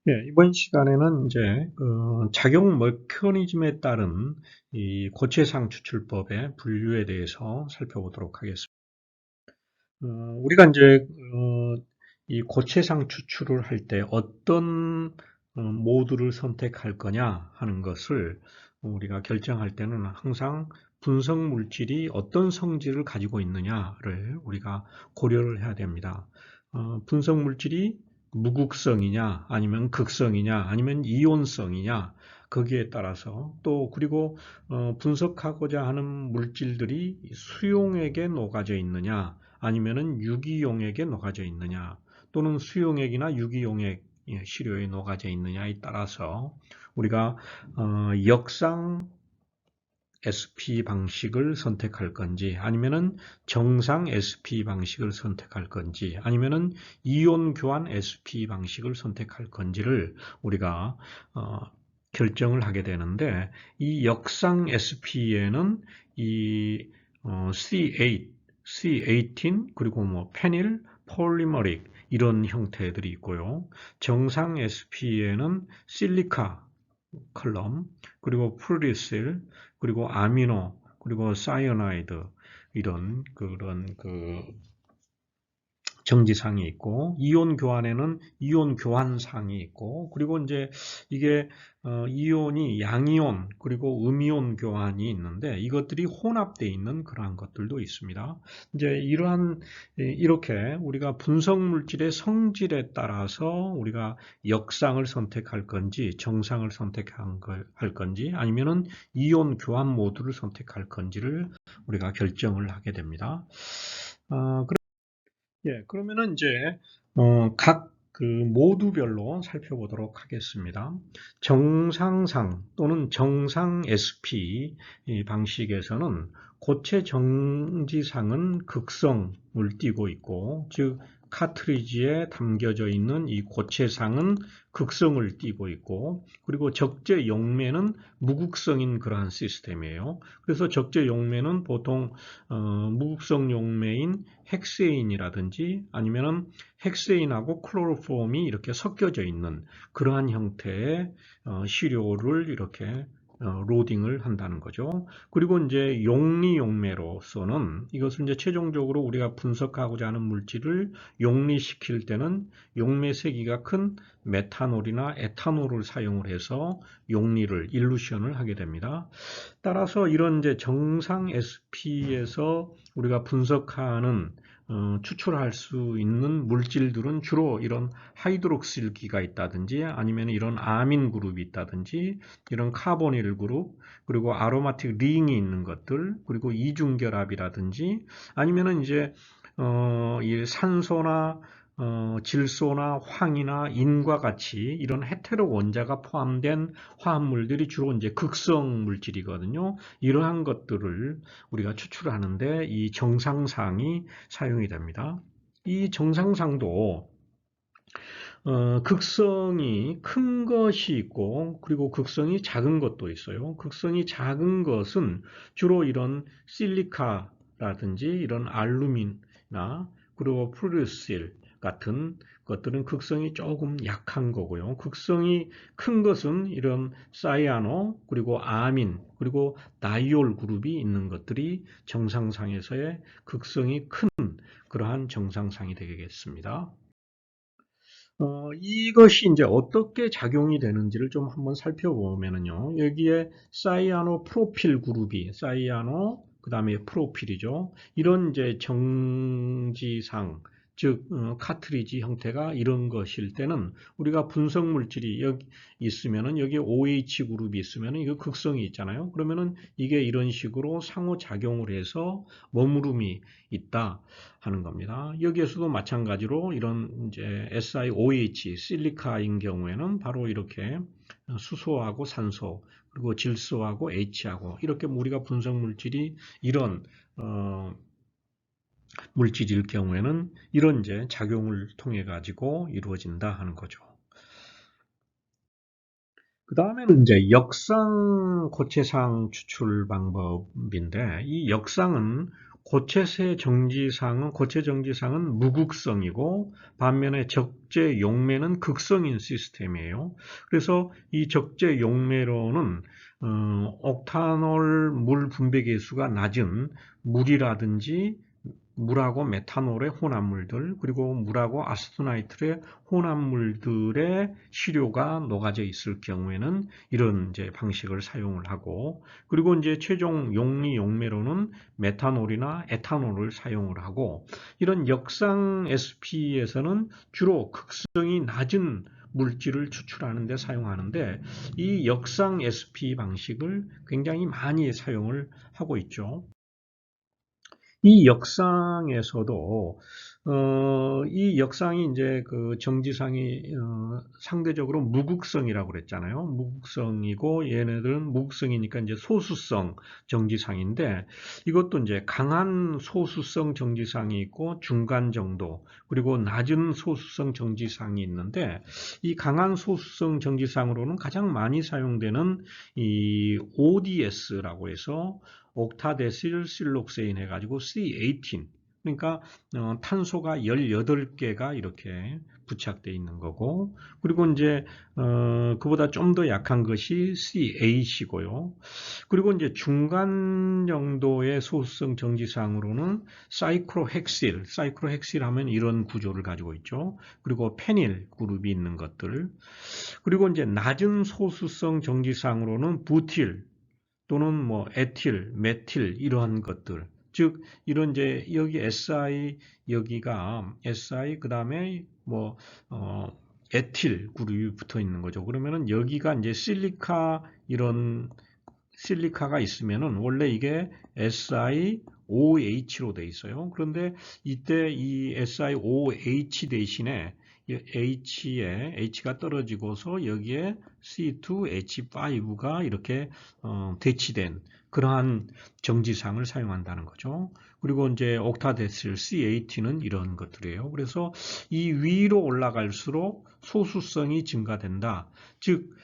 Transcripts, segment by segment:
예, 이번 시간에는 이제 작용 메커니즘에 따른 이 고체상 추출법의 분류에 대해서 살펴보도록 하겠습니다. 우리가 이제 이 고체상 추출을 할 때 어떤 모드를 선택할 거냐 하는 것을 우리가 결정할 때는 항상 분석 물질이 어떤 성질을 가지고 있느냐를 우리가 고려를 해야 됩니다. 분석 물질이 무극성이냐 아니면 극성이냐 아니면 이온성이냐 거기에 따라서 또 그리고 분석하고자 하는 물질들이 수용액에 녹아져 있느냐 아니면은 유기용액에 녹아져 있느냐 또는 수용액이나 유기용액 시료에 녹아져 있느냐에 따라서 우리가 역상 SP 방식을 선택할 건지 아니면은 정상 SP 방식을 선택할 건지 아니면은 이온 교환 SP 방식을 선택할 건지를 우리가 결정을 하게 되는데 이 역상 SP에는 이 C8, C18 그리고 뭐 페닐, 폴리머릭 이런 형태들이 있고요. 정상 SP에는 실리카 컬럼, 그리고 프리실, 그리고 아미노, 그리고 사이어나이드 이런 그런 정지상이 있고 이온 교환에는 이온 교환상이 있고 그리고 이제 이게 이온이 양이온 그리고 음이온 교환이 있는데 이것들이 혼합되어 있는 그러한 것들도 있습니다. 이제 이러한 이렇게 우리가 분석 물질의 성질에 따라서 우리가 역상을 선택할 건지 정상을 선택할 건지 아니면은 이온 교환 모드를 선택할 건지를 우리가 결정을 하게 됩니다. 예, 그러면은 이제 각 그 모두별로 살펴보도록 하겠습니다. 정상상 또는 정상 SP 이 방식에서는 고체 정지상은 극성을 띠고 있고, 즉 카트리지에 담겨져 있는 이 고체상은 극성을 띠고 있고, 그리고 적재 용매는 무극성인 그러한 시스템이에요. 그래서 적재 용매는 보통 무극성 용매인 헥세인이라든지 아니면은 헥세인하고 클로로폼이 이렇게 섞여져 있는 그러한 형태의 시료를 이렇게 로딩을 한다는 거죠. 그리고 이제 용리용매로서는 이것을 이제 최종적으로 우리가 분석하고자 하는 물질을 용리시킬 때는 용매 세기가 큰 메탄올이나 에탄올을 사용을 해서 용리를 일루션을 하게 됩니다. 따라서 이런 이제 정상 SP에서 우리가 분석하는 추출할 수 있는 물질들은 주로 이런 하이드록실기가 있다든지 아니면 이런 아민 그룹이 있다든지 이런 카보닐 그룹 그리고 아로마틱 링이 있는 것들 그리고 이중결합이라든지 아니면은 이제 이 산소나 질소나 황이나 인과 같이 이런 헤테로 원자가 포함된 화합물들이 주로 이제 극성 물질이거든요. 이러한 것들을 우리가 추출하는데 이 정상상이 사용이 됩니다. 이 정상상도 극성이 큰 것이 있고 그리고 극성이 작은 것도 있어요. 극성이 작은 것은 주로 이런 실리카라든지 이런 알루민이나 그리고 플루실 같은 것들은 극성이 조금 약한 거고요. 극성이 큰 것은 이런 사이아노 그리고 아민 그리고 다이올 그룹이 있는 것들이 정상상에서의 극성이 큰 그러한 정상상이 되겠습니다. 이것이 이제 어떻게 작용이 되는지를 좀 한번 살펴보면은요. 여기에 사이아노 프로필 그룹이 사이아노 그다음에 프로필이죠. 이런 이제 정지상 즉 카트리지 형태가 이런 것일 때는 우리가 분석 물질이 여기 있으면은 여기 OH 그룹이 있으면은 이거 극성이 있잖아요. 그러면은 이게 이런 식으로 상호 작용을 해서 머무름이 있다. 하는 겁니다. 여기에서도 마찬가지로 이런 이제 SiOH, 실리카인 경우에는 바로 이렇게 수소하고 산소, 그리고 질소하고 H하고 이렇게 우리가 분석 물질이 이런 물질일 경우에는 이런 이제 작용을 통해 가지고 이루어진다 하는 거죠. 그 다음에는 이제 역상 고체상 추출 방법인데 이 역상은 고체세 정지상은 고체 정지상은 무극성이고 반면에 적재 용매는 극성인 시스템이에요. 그래서 이 적재 용매로는 옥타놀 물 분배 계수가 낮은 물이라든지 물하고 메탄올의 혼합물들 그리고 물하고 아세토나이트의 혼합물들의 시료가 녹아져 있을 경우에는 이런 이제 방식을 사용을 하고 그리고 이제 최종 용리 용매로는 메탄올이나 에탄올을 사용을 하고 이런 역상 SP에서는 주로 극성이 낮은 물질을 추출하는 데 사용하는데 이 역상 SP 방식을 굉장히 많이 사용을 하고 있죠. 이 역상에서도 이 역상이 이제 그 정지상이 상대적으로 무극성이라고 그랬잖아요. 무극성이고 얘네들은 무극성이니까 이제 소수성 정지상인데 이것도 이제 강한 소수성 정지상이 있고 중간 정도 그리고 낮은 소수성 정지상이 있는데 이 강한 소수성 정지상으로는 가장 많이 사용되는 이 ODS라고 해서 옥타데실 실록세인 해가지고 C18 그러니까 탄소가 18개가 이렇게 부착되어 있는 거고 그리고 이제 그보다 좀 더 약한 것이 C8이고요. 그리고 이제 중간 정도의 소수성 정지상으로는 사이클로헥실 하면 이런 구조를 가지고 있죠. 그리고 페닐 그룹이 있는 것들. 그리고 이제 낮은 소수성 정지상으로는 부틸 또는 뭐 에틸, 메틸 이러한 것들. 즉 이런 이제 여기 SI 여기가 SI 그다음에 뭐 에틸 그룹이 붙어 있는 거죠. 그러면은 여기가 이제 실리카 이런 실리카가 있으면은 원래 이게 SiOH로 돼 있어요. 그런데 이때 이 SiOH 대신에 H가 떨어지고서 여기에 C2H5가 이렇게 대치된 그러한 정지상을 사용한다는 거죠. 그리고 이제 옥타데실 C18는 이런 것들이에요. 그래서 이 위로 올라갈수록 소수성이 증가된다. 즉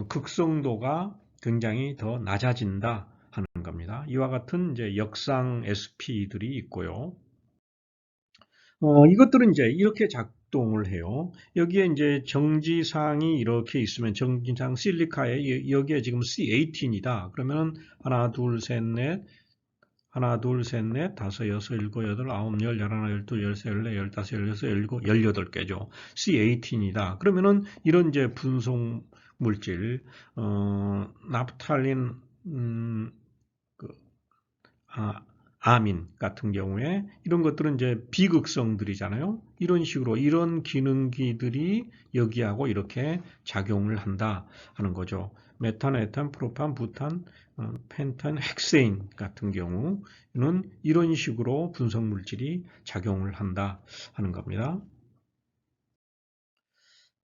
극성도가 굉장히 더 낮아진다 하는 겁니다. 이와 같은 이제 역상 SP들이 있고요. 이것들은 이제 이렇게 작동을 해요. 여기에 이제 정지상이 이렇게 있으면 정지상 실리카에 여기에 지금 C18이다. 그러면 하나, 둘, 셋, 넷, 하나, 둘, 셋, 넷, 다섯, 여섯, 일곱, 여덟, 아홉, 열, 열하나, 열둘, 열세, 열네, 열다섯, 열여섯, 열일곱, 18개죠. C18이다. 그러면은 이런 이제 분송 물질, 나프탈린, 그, 아, 아민 같은 경우에 이런 것들은 이제 비극성들이잖아요. 이런 식으로 이런 기능기들이 여기하고 이렇게 작용을 한다 하는 거죠. 메탄, 에탄, 프로판, 부탄, 펜탄, 헥세인 같은 경우는 이런 식으로 분석 물질이 작용을 한다 하는 겁니다.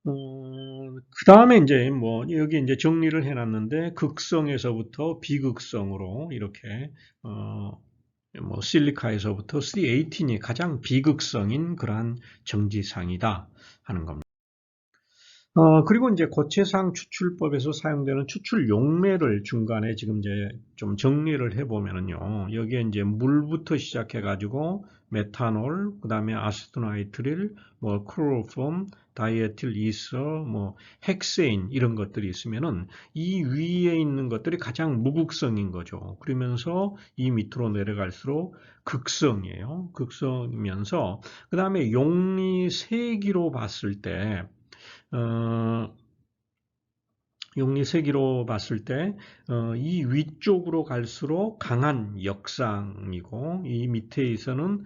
그 다음에 이제 뭐 여기 이제 정리를 해놨는데 극성에서부터 비극성으로 이렇게 뭐 실리카에서부터 C18이 가장 비극성인 그러한 정지상이다 하는 겁니다. 그리고 이제 고체상 추출법에서 사용되는 추출 용매를 중간에 지금 이제 좀 정리를 해보면은요. 여기에 이제 물부터 시작해가지고 메탄올, 그 다음에 아세토나이트릴, 뭐 클로로폼, 다이에틸 이서, 뭐 헥세인 이런 것들이 있으면은 이 위에 있는 것들이 가장 무극성인 거죠. 그러면서 이 밑으로 내려갈수록 극성이에요. 극성이면서 그 다음에 용리 세기로 봤을 때 어, 용리세기로 봤을 때, 이 위쪽으로 갈수록 강한 역상이고, 이 밑에서는,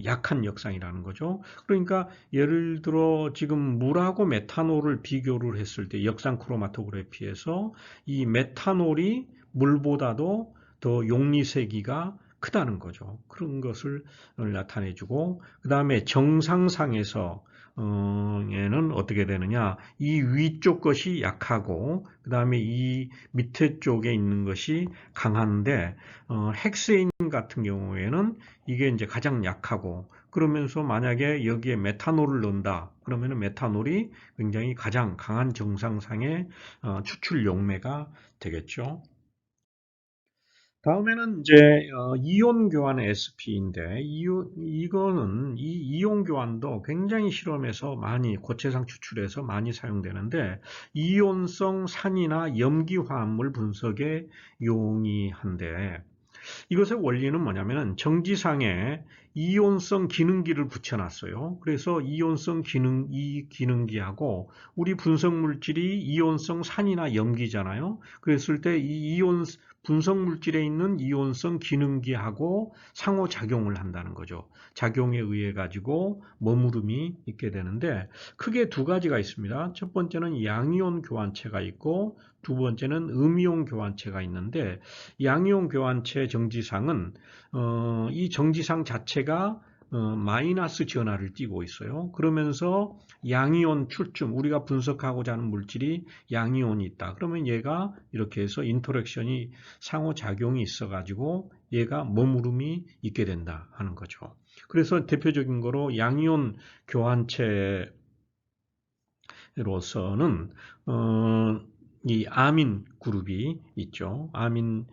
약한 역상이라는 거죠. 그러니까, 예를 들어, 지금 물하고 메탄올을 비교를 했을 때, 역상 크로마토그래피에서 이 메탄올이 물보다도 더 용리세기가 크다는 거죠. 그런 것을 나타내주고, 그 다음에 정상상에서 얘는 어떻게 되느냐? 이 위쪽 것이 약하고 그 다음에 이 밑에 쪽에 있는 것이 강한데 헥세인 같은 경우에는 이게 이제 가장 약하고 그러면서 만약에 여기에 메탄올을 넣는다 그러면 메탄올이 굉장히 가장 강한 정상상의 추출 용매가 되겠죠. 다음에는 이제 이온 교환 SP인데 이거는 이 이온 교환도 굉장히 실험에서 많이 고체상 추출해서 많이 사용되는데 이온성 산이나 염기 화합물 분석에 용이한데 이것의 원리는 뭐냐면은 정지상에 이온성 기능기를 붙여놨어요. 그래서 이온성 이 기능기하고 우리 분석 물질이 이온성 산이나 염기잖아요. 그랬을 때 이 이온 분석 물질에 있는 이온성 기능기하고 상호작용을 한다는 거죠. 작용에 의해 가지고 머무름이 있게 되는데 크게 두 가지가 있습니다. 첫 번째는 양이온 교환체가 있고 두 번째는 음이온 교환체가 있는데 양이온 교환체 정지상은 이 정지상 자체가 마이너스 전하를 띠고 있어요. 그러면서 양이온 출중, 우리가 분석하고자 하는 물질이 양이온이 있다. 그러면 얘가 이렇게 해서 인터랙션이 상호작용이 있어가지고 얘가 머무름이 있게 된다 하는 거죠. 그래서 대표적인 거로 양이온 교환체 로서는 이 아민 그룹이 있죠. 아민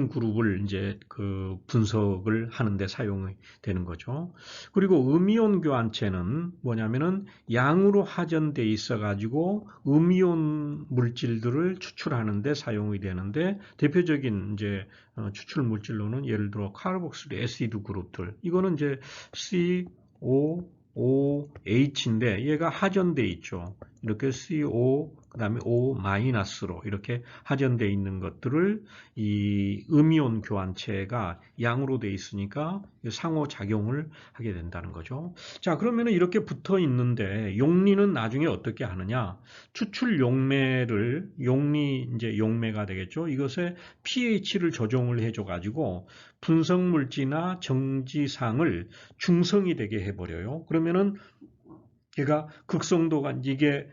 그룹을 이제 그 분석을 하는데 사용이 되는 거죠. 그리고 음이온 교환체는 뭐냐면은 양으로 하전돼 있어 가지고 음이온 물질들을 추출하는데 사용이 되는데 대표적인 이제 추출 물질로는 예를 들어 카르복실 애시드 그룹들 이거는 이제 CO OH인데 얘가 하전돼 있죠. 이렇게 CO 그다음에 O 마이너스로 이렇게 하전돼 있는 것들을 이 음이온 교환체가 양으로 돼 있으니까 상호 작용을 하게 된다는 거죠. 자, 그러면은 이렇게 붙어 있는데 용리는 나중에 어떻게 하느냐? 추출 용매를 용리 이제 용매가 되겠죠. 이것에 pH를 조정을 해줘 가지고 분석 물질이나 정지상을 중성이 되게 해버려요. 그러면은 얘가 극성도가 이게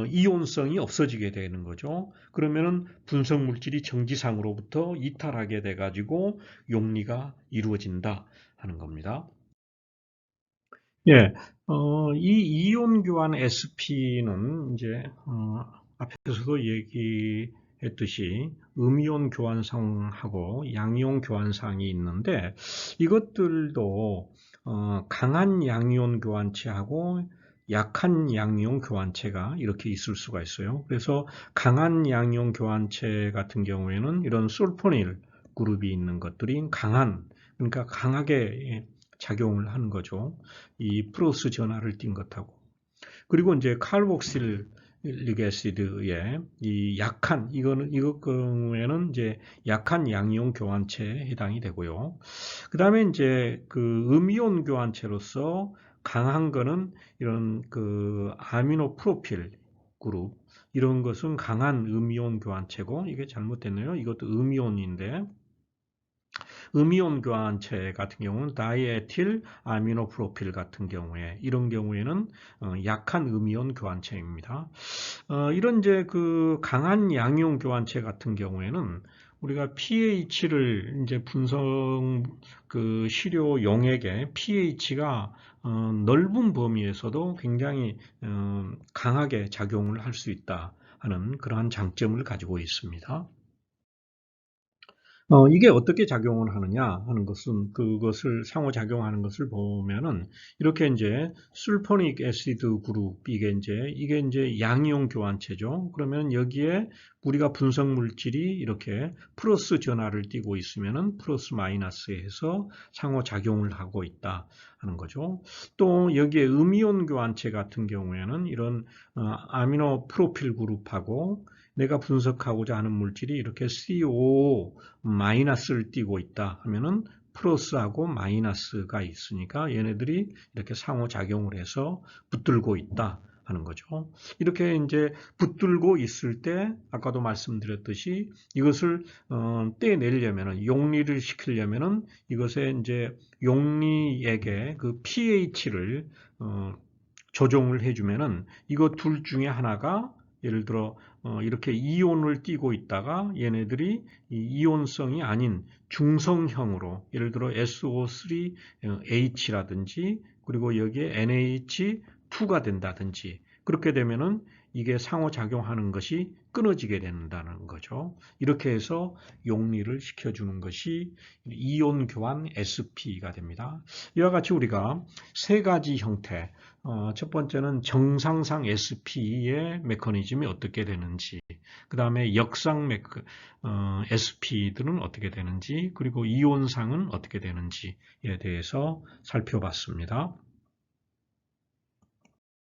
이온성이 없어지게 되는 거죠. 그러면은 분석 물질이 정지상으로부터 이탈하게 돼 가지고 용리가 이루어진다 하는 겁니다. 예, 이 이온 교환 SP는 이제 앞에서도 얘기했듯이 음이온 교환상하고 양이온 교환상이 있는데 이것들도 강한 양이온 교환체하고 약한 양이온 교환체가 이렇게 있을 수가 있어요. 그래서 강한 양이온 교환체 같은 경우에는 이런 술포닐 그룹이 있는 것들이 그러니까 강하게 작용을 하는 거죠. 이 플러스 전하를 띈 것하고. 그리고 이제 칼복실릭 애시드의 이 이것 경우에는 이제 약한 양이온 교환체에 해당이 되고요. 그 다음에 이제 그 음이온 교환체로서 강한 거는 이런 그 아미노 프로필 그룹 이런 것은 강한 음이온 교환체고 이게 잘못됐네요. 이것도 음이온인데 음이온 교환체 같은 경우는 다이에틸 아미노 프로필 같은 경우에 이런 경우에는 약한 음이온 교환체입니다. 이런 이제 그 강한 양이온 교환체 같은 경우에는 우리가 pH를 이제 분석 그 시료 용액의 pH가 넓은 범위에서도 굉장히 강하게 작용을 할 수 있다 하는 그러한 장점을 가지고 있습니다. 이게 어떻게 작용을 하느냐 하는 것은 그것을 상호작용하는 것을 보면은 이렇게 이제 술포닉 애시드 그룹 이게 이제 양이온 교환체죠. 그러면 여기에 우리가 분석 물질이 이렇게 플러스 전하를 띠고 있으면은 플러스 마이너스 해서 상호작용을 하고 있다 하는 거죠. 또 여기에 음이온 교환체 같은 경우에는 이런 아미노 프로필 그룹하고 내가 분석하고자 하는 물질이 이렇게 CO 마이너스를 띄고 있다 하면은 플러스하고 마이너스가 있으니까 얘네들이 이렇게 상호작용을 해서 붙들고 있다 하는 거죠. 이렇게 이제 붙들고 있을 때 아까도 말씀드렸듯이 이것을 떼내려면은 용리를 시키려면은 이것에 이제 용리액의 그 pH를 조정을 해주면은 이거 둘 중에 하나가 예를 들어 이렇게 이온을 띠고 있다가 얘네들이 이온성이 아닌 중성형으로 예를 들어 SO3H라든지 그리고 여기에 NH2가 된다든지 그렇게 되면은 이게 상호작용하는 것이 끊어지게 된다는 거죠. 이렇게 해서 용리를 시켜주는 것이 이온 교환 SP가 됩니다. 이와 같이 우리가 세 가지 형태, 첫 번째는 정상상 SP의 메커니즘이 어떻게 되는지, 그 다음에 역상 SP들은 어떻게 되는지, 그리고 이온상은 어떻게 되는지에 대해서 살펴봤습니다.